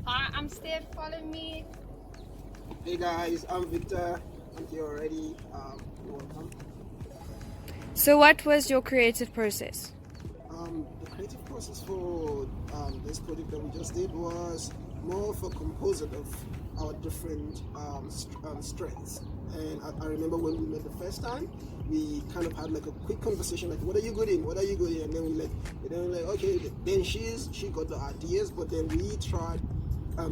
Hi, I'm Steph. Follow me. Hey guys, I'm Victor. I'm here already. You're welcome. So, what was your creative process? The creative process for this project that we just did was more of a composite of our different strengths. And I remember when we met the first time, we kind of had like a quick conversation, like, "What are you good in? What are you good in?" And then we like, okay. Then she got the ideas, but then we tried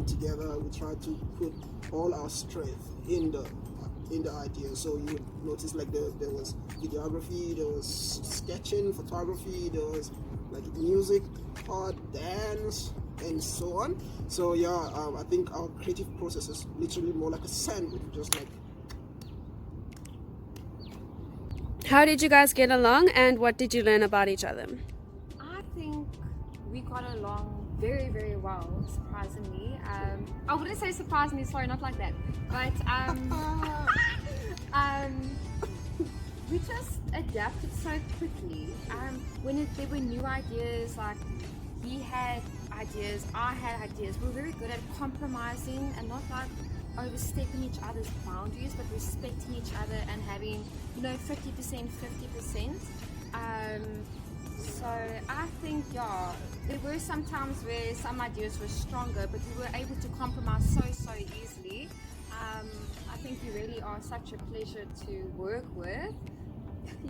together. We tried to put all our strength in the idea. So you would notice like there was videography, there was sketching, photography, there was like music, art, dance, and so on. So yeah, I think our creative process is literally more like a sandwich, just like. How did you guys get along and what did you learn about each other? I think we got along very, very well, surprisingly. I wouldn't say surprisingly, sorry, not like that. But um, we just adapted so quickly. When there were new ideas, like he had ideas, I had ideas. We were very good at compromising and not like overstepping each other's boundaries, but respecting each other and having, 50%, 50%. So I think, yeah, there were some times where some ideas were stronger, but we were able to compromise so easily. I think you really are such a pleasure to work with.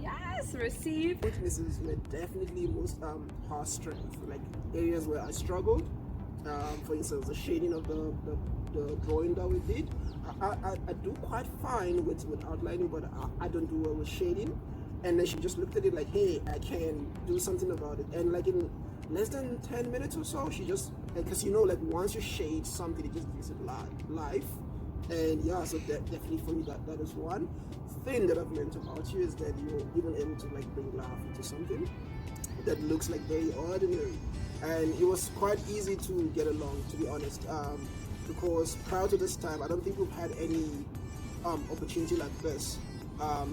Yes, receive. Weaknesses were definitely most our strength, like areas where I struggled. For instance, the shading of the drawing that we did. I do quite fine with outlining, but I don't do well with shading. And then she just looked at it like, hey, I can do something about it. And like in less than 10 minutes or so, she just, because like once you shade something, it just gives it life. And yeah, so definitely for me that is one thing that I've learned about you, is that you're even able to like bring laugh into something that looks like very ordinary. And it was quite easy to get along, to be honest, because prior to this time I don't think we've had any opportunity like this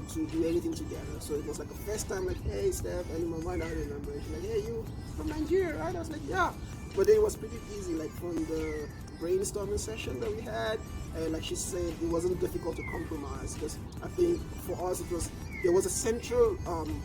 to do anything together. So it was like the first time, like, hey Steph, and in my mind I remember she's like, hey, you from Nigeria, right? I was like, yeah. But it was pretty easy, like from the brainstorming session that we had, and like she said, it wasn't difficult to compromise, because I think for us there was a central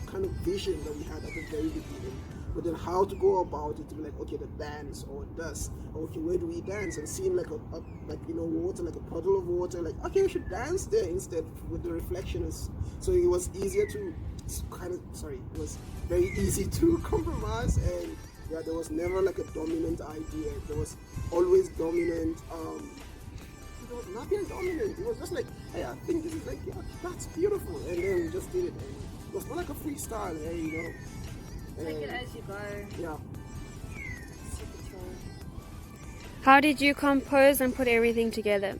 kind of vision that we had at the very beginning. But then how to go about it, to be like, okay, the dance or this, okay, where do we dance? And seeing like water, like a puddle of water, like, okay, we should dance there instead with the reflections. So it was easier to it was very easy to compromise. And yeah, there was never like a dominant idea. There was always dominant. There was nothing dominant. It was just like, hey, I think this is like, yeah, that's beautiful, and then we just did it. And it was more like a freestyle, hey. Take it as you go. Yeah. Super chill. How did you compose and put everything together?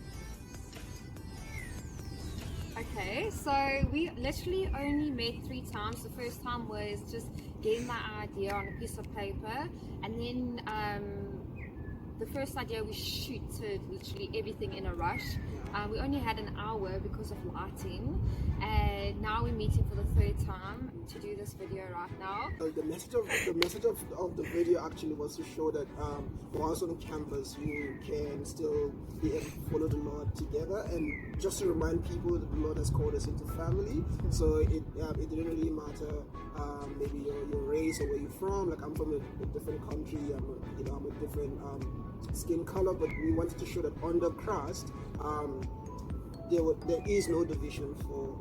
Okay, so we literally only met 3 times. The first time was just getting my idea on a piece of paper, and then the first idea we shooted literally everything in a rush. We only had an hour because of lighting, and now we're meeting for the 3rd time to do this video right now. The message of the video actually was to show that whilst on campus you can still be able to follow the Lord together, and just to remind people that the Lord has called us into family. So it didn't really matter maybe your race or where you're from. Like, I'm from a different country. I'm a different skin color, but we wanted to show that under Christ there is no division for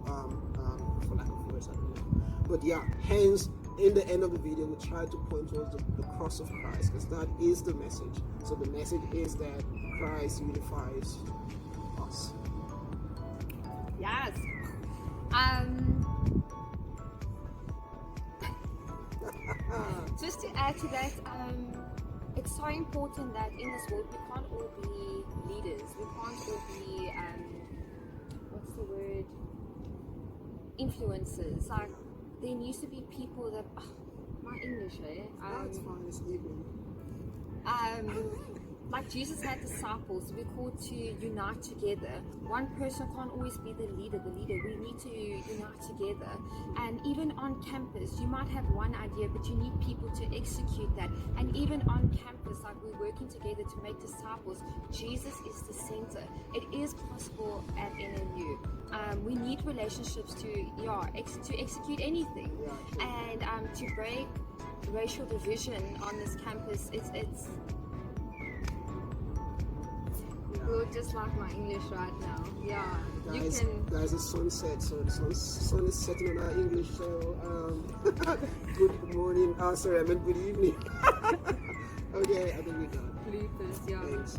lack of words, I don't know. But yeah, hence in the end of the video we try to point towards the cross of Christ, because that is the message. So the message is that Christ unifies us. Yes. Just to add to that, it's so important that in this world we can't all be leaders. We can't all be what's the word? Influencers. Like, there needs to be people that my English, That's fine, it's evening. like Jesus had disciples, we're called to unite together. One person can't always be the leader. We need to unite together. And even on campus, you might have one idea, but you need people to execute that. And even on campus, like we're working together to make disciples, Jesus is the center. It is possible at NNU. We need relationships to execute anything, and to break racial division on this campus. It's We'll just like my English right now. Yeah, Guys, you can. guys, it's sunset, so the sun is setting on our English. So, good morning. Sorry, I meant good evening. Okay, I think we got. Bloopers, yeah. Thanks.